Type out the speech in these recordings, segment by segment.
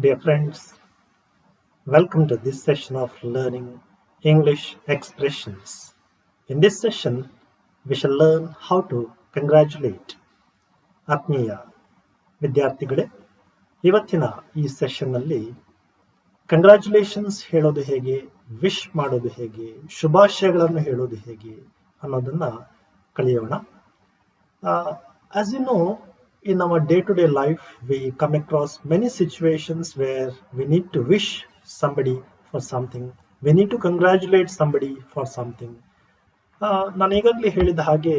Dear friends, welcome to this session of learning English expressions. In this session, we shall learn how to congratulate. ಆತ್ಮೀಯ ವಿದ್ಯಾರ್ಥಿಗಳೇ, ಇವತ್ತಿನ ಈ ಸೆಷನ್ನಲ್ಲಿ congratulations ಹೇಳೋದು ಹೇಗೆ, wish ಮಾಡೋದು ಹೇಗೆ, ಶುಭಾಶಯಗಳನ್ನು ಹೇಳೋದು ಹೇಗೆ ಅನ್ನೋದನ್ನು ಕಲಿಯೋಣ. As you know, in our day-to-day life, we come across many situations where we need to wish somebody for something. We need to congratulate somebody for something. ನಾನು ಈಗಾಗಲೇ ಹೇಳಿದ ಹಾಗೆ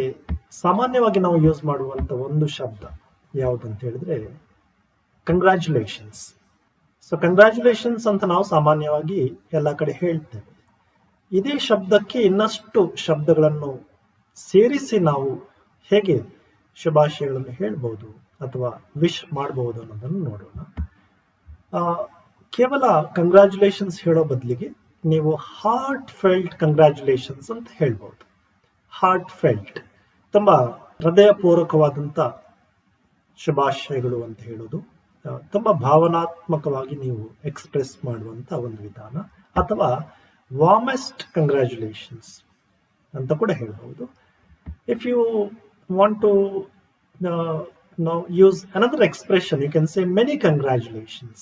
ಸಾಮಾನ್ಯವಾಗಿ ನಾವು ಯೂಸ್ ಮಾಡುವಂಥ ಒಂದು ಶಬ್ದ ಯಾವುದಂತ ಹೇಳಿದ್ರೆ ಕಂಗ್ರ್ಯಾಚುಲೇಷನ್ಸ್. ಸೊ ಕಂಗ್ರ್ಯಾಚುಲೇಷನ್ಸ್ ಅಂತ ನಾವು ಸಾಮಾನ್ಯವಾಗಿ ಎಲ್ಲ ಕಡೆ ಹೇಳ್ತೇವೆ. ಇದೇ ಶಬ್ದಕ್ಕೆ ಇನ್ನಷ್ಟು ಶಬ್ದಗಳನ್ನು ಸೇರಿಸಿ ನಾವು ಹೇಗೆ ಶುಭಾಶಯಗಳನ್ನು ಹೇಳ್ಬೋದು ಅಥವಾ ವಿಶ್ ಮಾಡಬಹುದು ಅನ್ನೋದನ್ನು ನೋಡೋಣ. ಕೇವಲ ಕಂಗ್ರ್ಯಾಚುಲೇಷನ್ಸ್ ಹೇಳೋ ಬದಲಿಗೆ ನೀವು ಹಾರ್ಟ್ ಫೆಲ್ಟ್ ಕಂಗ್ರ್ಯಾಚುಲೇಷನ್ಸ್ ಅಂತ ಹೇಳ್ಬೋದು. ಹಾರ್ಟ್ ಫೆಲ್ಟ್ ತುಂಬ ಹೃದಯಪೂರ್ವಕವಾದಂಥ ಶುಭಾಶಯಗಳು ಅಂತ ಹೇಳೋದು, ತುಂಬ ಭಾವನಾತ್ಮಕವಾಗಿ ನೀವು ಎಕ್ಸ್ಪ್ರೆಸ್ ಮಾಡುವಂಥ ಒಂದು ವಿಧಾನ. ಅಥವಾ ವಾರ್ಮೆಸ್ಟ್ ಕಂಗ್ರ್ಯಾಚುಲೇಷನ್ಸ್ ಅಂತ ಕೂಡ ಹೇಳ್ಬೋದು. If you want to now use another expression, you can say many congratulations.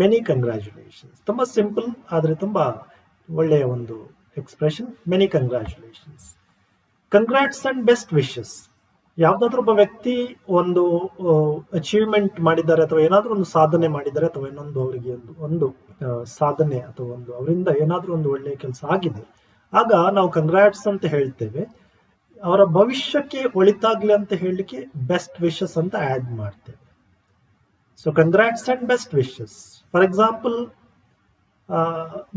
Many congratulations ತುಂಬಾ ಸಿಂಪಲ್ ಆದರೆ ತುಂಬಾ ಒಳ್ಳೆಯ ಒಂದು expression. Many congratulations. Congrats and best wishes. ಯಾವುದಾದ್ರೂ ಒಬ್ಬ ವ್ಯಕ್ತಿ ಒಂದು ಅಚೀವ್ಮೆಂಟ್ ಮಾಡಿದ್ದಾರೆ ಅಥವಾ ಏನಾದರೂ ಒಂದು ಸಾಧನೆ ಮಾಡಿದ್ದಾರೆ ಅಥವಾ ಇನ್ನೊಂದು ಅವರಿಗೆ ಒಂದು ಸಾಧನೆ ಅಥವಾ ಒಂದು ಅವರಿಂದ ಏನಾದರೂ ಒಂದು ಒಳ್ಳೆಯ ಕೆಲಸ ಆಗಿದೆ, ಆಗ ನಾವು ಕಂಗ್ರಾಟ್ಸ್ ಅಂತ ಹೇಳ್ತೇವೆ. ಅವರ ಭವಿಷ್ಯಕ್ಕೆ ಒಳಿತಾಗ್ಲಿ ಅಂತ ಹೇಳಲಿಕ್ಕೆ ಬೆಸ್ಟ್ ವಿಶಸ್ ಅಂತ ಆಡ್ ಮಾಡ್ತೇವೆ. So congrats and best wishes. For example,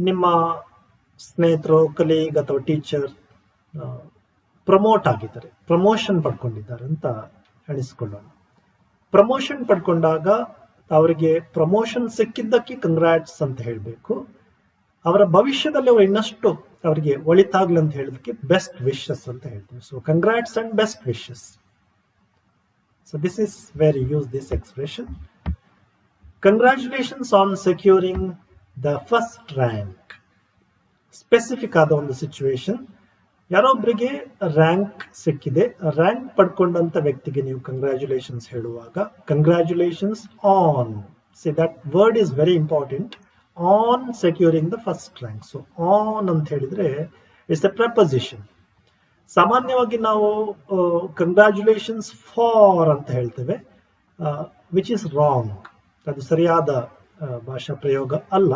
ನಿಮ್ಮ ಸ್ನೇಹಿತರು, ಕಲೀಗ್ ಅಥವಾ ಟೀಚರ್ ಪ್ರಮೋಟ್ ಆಗಿದ್ದಾರೆ, ಪ್ರಮೋಷನ್ ಪಡ್ಕೊಂಡಿದ್ದಾರೆ ಅಂತ ಎಣಿಸ್ಕೊಳ್ಳೋಣ. ಪ್ರಮೋಷನ್ ಪಡ್ಕೊಂಡಾಗ ಅವರಿಗೆ ಪ್ರಮೋಷನ್ ಸಿಕ್ಕಿದ್ದಕ್ಕೆ ಕಂಗ್ರಾಟ್ಸ್ ಅಂತ ಹೇಳಬೇಕು. ಅವರ ಭವಿಷ್ಯದಲ್ಲಿ ಅವರು ಇನ್ನಷ್ಟು ಅವರಿಗೆ ಒಳಿತಾಗ್ಲಿ ಅಂತ ಹೇಳೋದಕ್ಕೆ ಬೆಸ್ಟ್ ವಿಶಸ್ ಅಂತ ಹೇಳ್ತೀವಿ. So congrats and best wishes. So this is where you use this expression. Congratulations on securing the first rank. Specific ಆದ ಒಂದು ಸಿಚುವೇಶನ್, ಯಾರೊಬ್ಬರಿಗೆ ರ್ಯಾಂಕ್ ಸಿಕ್ಕಿದೆ, ರ್ಯಾಂಕ್ ಪಡ್ಕೊಂಡಂತ ವ್ಯಕ್ತಿಗೆ ನೀವು ಕಂಗ್ರ್ಯಾಚುಲೇಷನ್ಸ್ ಹೇಳುವಾಗ congratulations on, see that word is very important. On securing the first rank. So on ಅಂತ ಹೇಳಿದ್ರೆ ಇಟ್ಸ್ ಎ ಪ್ರಪೋಸಿಷನ್. ಸಾಮಾನ್ಯವಾಗಿ ನಾವು ಕಂಗ್ರ್ಯಾಚುಲೇಷನ್ಸ್ ಫಾರ್ ಅಂತ ಹೇಳ್ತೇವೆ, ವಿಚ್ ಇಸ್ ರಾಂಗ್. ಅದು ಸರಿಯಾದ ಭಾಷಾ ಪ್ರಯೋಗ ಅಲ್ಲ.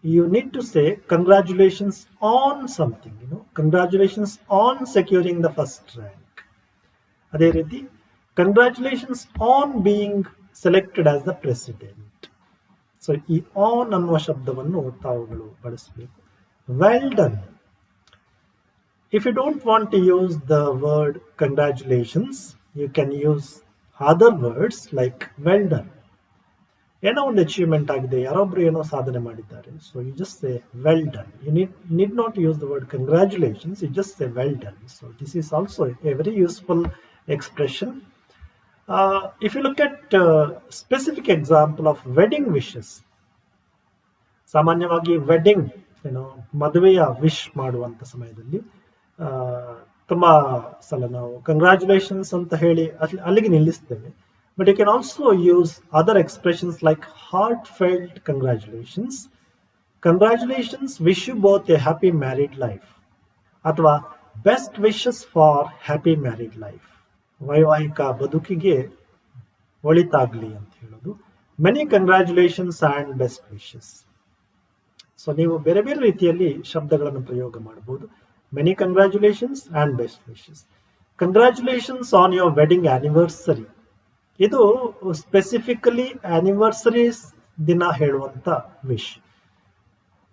You need to say congratulations on something, congratulations on securing the first rank. ಅದೇ ರೀತಿ congratulations on being selected as the president. So ಈ ಆನ್ ಅನ್ನುವ ಶಬ್ದವನ್ನು ತಾವುಗಳು ಬಳಸಬೇಕು. Well done. If you don't want to use the word congratulations, you can use other words like well done. ಏನೋ ಒಂದು achievement ಆಗಿದೆ, ಯಾರೊಬ್ರು ಏನೋ ಸಾಧನೆ ಮಾಡಿದ್ದಾರೆ, so you just say well done. You need not use the word congratulations, you just say well done. So this is also a very useful expression. If you look at specific example of wedding wishes, ಸಾಮಾನ್ಯವಾಗಿ wedding ಮದುವೆಯ wish ಮಾಡುವಂತ ಸಮಯದಲ್ಲಿ ತುಂಬಾ ಸಲ ನಾವು congratulations ಅಂತ ಹೇಳಿ ಅಲ್ಲಿಗೆ ನಿಲ್ಲಿಸ್ತೇವೆ. But you can also use other expressions like heartfelt congratulations, congratulations, wish you both a happy married life, ಅಥವಾ best wishes for happy married life, ವೈವಾಹಿಕ ಬದುಕಿಗೆ ಒಳಿತಾಗ್ಲಿ ಅಂತ ಹೇಳೋದು. Many congratulations and best wishes. So ನೀವು ಬೇರೆ ಬೇರೆ ರೀತಿಯಲ್ಲಿ ಶಬ್ದಗಳನ್ನು ಪ್ರಯೋಗ ಮಾಡಬಹುದು. Many congratulations and best wishes. Congratulations on your wedding anniversary. ಇದು ಸ್ಪೆಸಿಫಿಕಲಿ ಆನಿವರ್ಸರೀಸ್ ದಿನ ಹೇಳುವಂತ ವಿಶ್.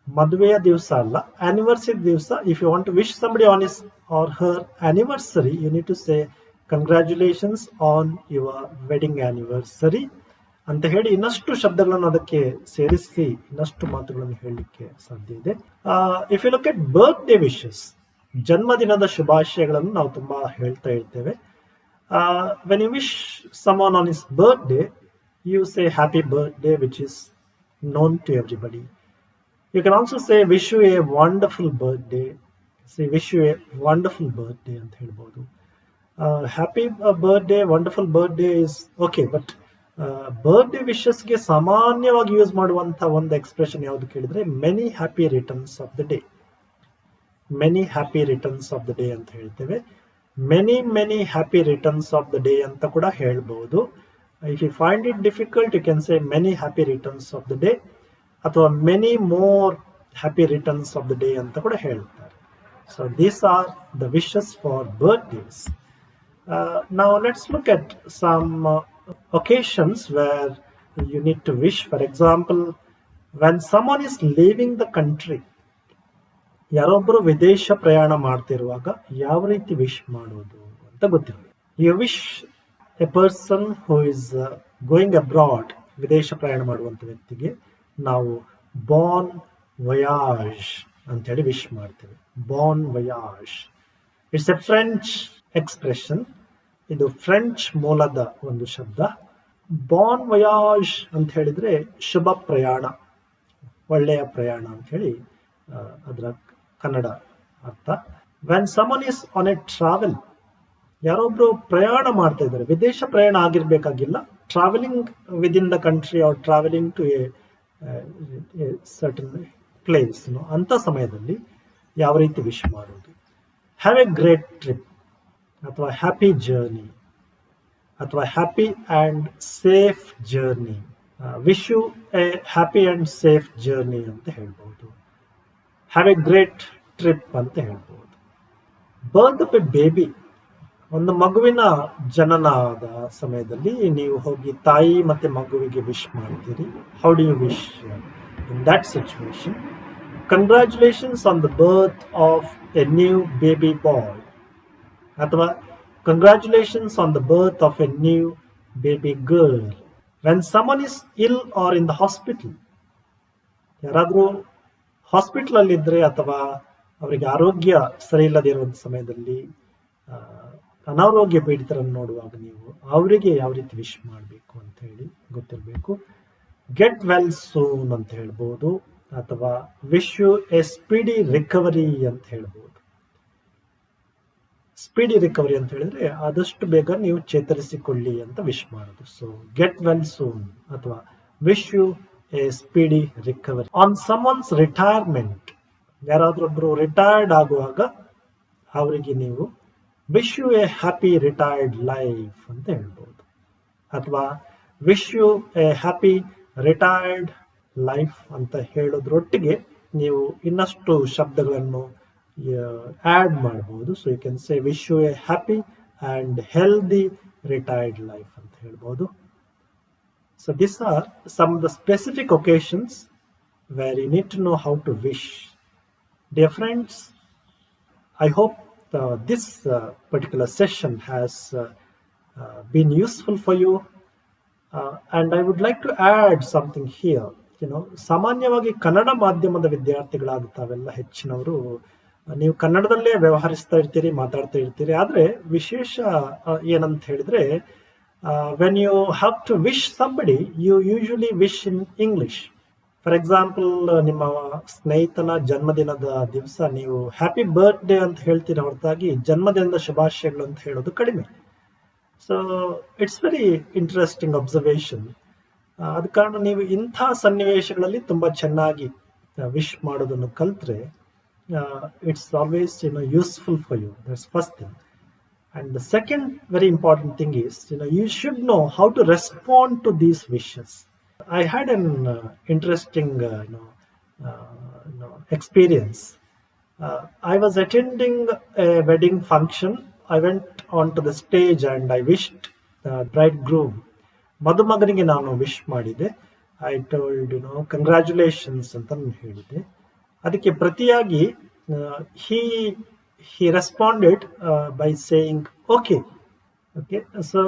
ಮದುವೆಯ ದಿವಸ ಅಲ್ಲ, ಆನಿವರ್ಸರಿ ದಿವಸ. If you want to wish somebody on his or her anniversary, you need to say congratulations on your wedding anniversary ಅಂತ ಹೇಳಿ ಇನ್ನಷ್ಟು ಶಬ್ದಗಳನ್ನು ಅದಕ್ಕೆ ಸೇರಿಸಿ ಇನ್ನಷ್ಟು ಮಾತುಗಳನ್ನು ಹೇಳಲಿಕ್ಕೆ ಸಾಧ್ಯ ಇದೆ. If you look at birthday wishes, ಜನ್ಮದಿನದ ಶುಭಾಶಯಗಳನ್ನು ನಾವು ತುಂಬಾ ಹೇಳ್ತಾ ಇರ್ತೇವೆ. When you wish someone on his birthday, you say happy birthday, which is known to everybody. You can also say wish you a wonderful birthday. Say wish you a wonderful birthday ಅಂತ ಹೇಳ್ಬೋದು. Happy birthday, wonderful birthday is okay, but birthday ವಿಶಸ್ಗೆ ಸಾಮಾನ್ಯವಾಗಿ use ಮಾಡುವಂಥ ಒಂದು expression ಯಾವುದು ಕೇಳಿದ್ರೆ many happy returns of the day. Many happy returns of the day ಅಂತ ಹೇಳ್ತೇವೆ. Many happy returns of the day ಅಂತ ಕೂಡ ಹೇಳ್ಬೋದು. If you find it difficult you can say many happy returns of the day ಅಥವಾ many more happy returns of the day ಅಂತ ಕೂಡ ಹೇಳ್ತಾರೆ. So these are the wishes for birthdays. Now let's look at some occasions where you need to wish. For example, when someone is leaving the country, ಯಾರೊಬ್ಬರು ವಿದೇಶ ಪ್ರಯಾಣ ಮಾಡ್ತಿರುವಾಗ ಯಾವ ರೀತಿ wish ಮಾಡೋದು ಅಂತ ಗೊತ್ತಿರಲಿ. You wish a person who is going abroad, ವಿದೇಶ ಪ್ರಯಾಣ ಮಾಡುವಂಥ ವ್ಯಕ್ತಿಗೆ ನಾವು ಬಾನ್ ವಯಾಜ್ ಅಂತೇಳಿ ವಿಶ್ ಮಾಡ್ತೇವೆ. ಬಾನ್ ವಯಾಜ್ ಇಟ್ಸ್ ಎ ಫ್ರೆಂಚ್ ಎಕ್ಸ್ಪ್ರೆಷನ್. ಇದು ಫ್ರೆಂಚ್ ಮೂಲದ ಒಂದು ಶಬ್ದ. ಬಾನ್ ವಯಾಜ್ ಅಂತ ಹೇಳಿದ್ರೆ ಶುಭ ಪ್ರಯಾಣ, ಒಳ್ಳೆಯ ಪ್ರಯಾಣ ಅಂತ ಹೇಳಿ ಅದರ ಕನ್ನಡ ಅರ್ಥ. When someone is on a travel, ಯಾರೊಬ್ರು ಪ್ರಯಾಣ ಮಾಡ್ತಾ ಇದ್ದಾರೆ, ವಿದೇಶ ಪ್ರಯಾಣ ಆಗಿರ್ಬೇಕಾಗಿಲ್ಲ, travelling within the country or travelling to a certain place, ಅಂತ ಸಮಯದಲ್ಲಿ ಯಾವ ರೀತಿ ವಿಶ್ ಮಾಡೋದು. ಹ್ಯಾವ್ ಎ ಗ್ರೇಟ್ ಟ್ರಿಪ್ ಅಥವಾ ಹ್ಯಾಪಿ ಜರ್ನಿ ಅಥವಾ happy and safe journey. Wish you a happy and safe journey ಅಂತ ಹೇಳ್ಬೋದು. ಹ್ಯಾವ್ ಎ ಗ್ರೇಟ್ ಟ್ರಿಪ್ ಅಂತ ಹೇಳ್ಬೋದು. ಬರ್ತ್ ಆಫ್ ಎ ಬೇಬಿ, ಒಂದು ಮಗುವಿನ ಜನನದ ಸಮಯದಲ್ಲಿ ನೀವು ಹೋಗಿ ತಾಯಿ ಮತ್ತೆ ಮಗುವಿಗೆ ವಿಶ್ ಮಾಡ್ತೀರಿ. How do you wish in that situation? Congratulations on the birth of a new baby boy ಅಥವಾ congratulations on the birth of a new baby girl. When someone is ill or in the hospital, ಯಾರಾದರೂ hospital ಅಲ್ಲಿ ಇದ್ರೆ ಅಥವಾ ಅವರಿಗೆ ಆರೋಗ್ಯ ಸರಿ ಇಲ್ಲದೆ ಇರುವಂಥ ಸಮಯದಲ್ಲಿ ಅನಾರೋಗ್ಯ ಪೀಡಿತರನ್ನು ನೋಡುವಾಗ ನೀವು ಅವರಿಗೆ ಯಾವ ರೀತಿ ವಿಶ್ ಮಾಡಬೇಕು ಅಂತ ಹೇಳಿ ಗೊತ್ತಿರಬೇಕು. ಗೆಟ್ ವೆಲ್ ಸೂನ್ ಅಂತ ಹೇಳ್ಬೋದು ಅಥವಾ wish you a speedy recovery ಅಂತ ಹೇಳ್ಬೋದು. ಸ್ಪೀಡಿ ರಿಕವರಿ ಅಂತ ಹೇಳಿದ್ರೆ ಆದಷ್ಟು ಬೇಗ ನೀವು ಚೇತರಿಸಿಕೊಳ್ಳಿ ಅಂತ ವಿಶ್ ಮಾಡೋದು. ಸೊ ಗೆಟ್ ವೆಲ್ ಸೂನ್ ಅಥವಾ wish you a speedy recovery. On someone's retirement, ಯಾರಾದ್ರೊಬ್ರು ರಿಟೈರ್ಡ್ ಆಗುವಾಗ ಅವರಿಗೆ ನೀವು wish you a happy retired life ಅಂತ ಹೇಳ್ಬೋದು ಅಥವಾ wish you a happy retired life ಅಂತ ಹೇಳೋದ್ರೊಟ್ಟಿಗೆ ನೀವು ಇನ್ನಷ್ಟು ಶಬ್ದಗಳನ್ನು ಆಡ್ ಮಾಡಬಹುದು. So you can say wish you a happy and healthy retired life ಅಂತ ಹೇಳ್ಬೋದು. So these are some of the specific occasions where you need to know how to wish. Dear friends, I hope this particular session has been useful for you. And I would like to add something here. ಸಾಮಾನ್ಯವಾಗಿ ಕನ್ನಡ ಮಾಧ್ಯಮದ ವಿದ್ಯಾರ್ಥಿಗಳಾದ ತಾವೆಲ್ಲ ಹೆಚ್ಚಿನವರು ನೀವು ಕನ್ನಡದಲ್ಲೇ ವ್ಯವಹರಿಸ್ತಾ ಇರ್ತೀರಿ, ಮಾತಾಡ್ತಾ ಇರ್ತೀರಿ. ಆದರೆ ವಿಶೇಷ ಏನಂತ ಹೇಳಿದ್ರೆ, when you have to wish somebody, you usually wish in English. For example, ನಿಮ್ಮ ಸ್ನೇಹಿತನ ಜನ್ಮದಿನದ ದಿವಸ ನೀವು ಹ್ಯಾಪಿ ಬರ್ತ್ಡೇ ಅಂತ ಹೇಳ್ತೀರ ಹೊರತಾಗಿ ಜನ್ಮದಿನದ ಶುಭಾಶಯಗಳು ಅಂತ ಹೇಳೋದು ಕಡಿಮೆ. So it's very interesting observation. ಆದ ಕಾರಣ ನೀವು ಇಂಥ ಸನ್ನಿವೇಶಗಳಲ್ಲಿ ತುಂಬಾ ಚೆನ್ನಾಗಿ ವಿಶ್ ಮಾಡೋದನ್ನು ಕಲ್ತ್ರೆ it's always useful for you. That's first thing. And the second very important thing is you should know how to respond to these wishes. I had an interesting experience. I was attending a wedding function. I went onto the stage and I wished the bridegroom. ಮದುಮಗನಿಗೆ ನಾನು wish ಮಾಡಿದೆ. I told congratulations ಅಂತ ನಾನು ಹೇಳಿದೆ. ಅದಕ್ಕೆ ಪ್ರತಿಯಾಗಿ he responded by saying okay. So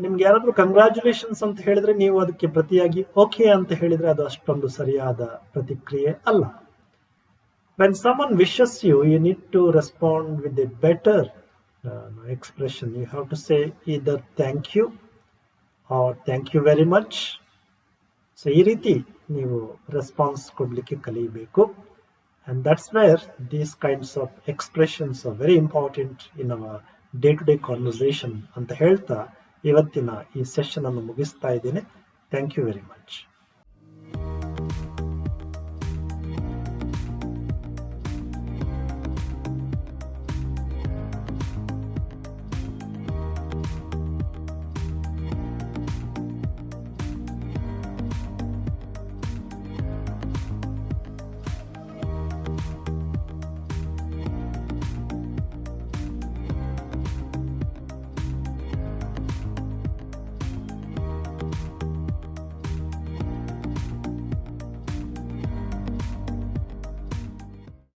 ನಿಮ್ಗೆ ಯಾರಾದ್ರೂ congratulations ಅಂತ ಹೇಳಿದ್ರೆ ನೀವು ಅದಕ್ಕೆ ಪ್ರತಿಯಾಗಿ ಓಕೆ ಅಂತ ಹೇಳಿದ್ರೆ ಅದು ಅಷ್ಟೊಂದು ಸರಿಯಾದ ಪ್ರತಿಕ್ರಿಯೆ ಅಲ್ಲ. When someone wishes you, you need to respond with a better expression. You have to say either thank you or thank you very much. So ಈ ರೀತಿ ನೀವು ರೆಸ್ಪಾನ್ಸ್ ಕೊಡಲಿಕ್ಕೆ ಕಲಿಯಬೇಕು. And that's where these kinds of expressions are very important in our day-to-day conversation ಅಂತ ಹೇಳ್ತಾ ಇವತ್ತಿನ ಈ session ಅನ್ನು ಮುಗಿಸ್ತಾ ಇದ್ದೇನೆ. Thank you very much.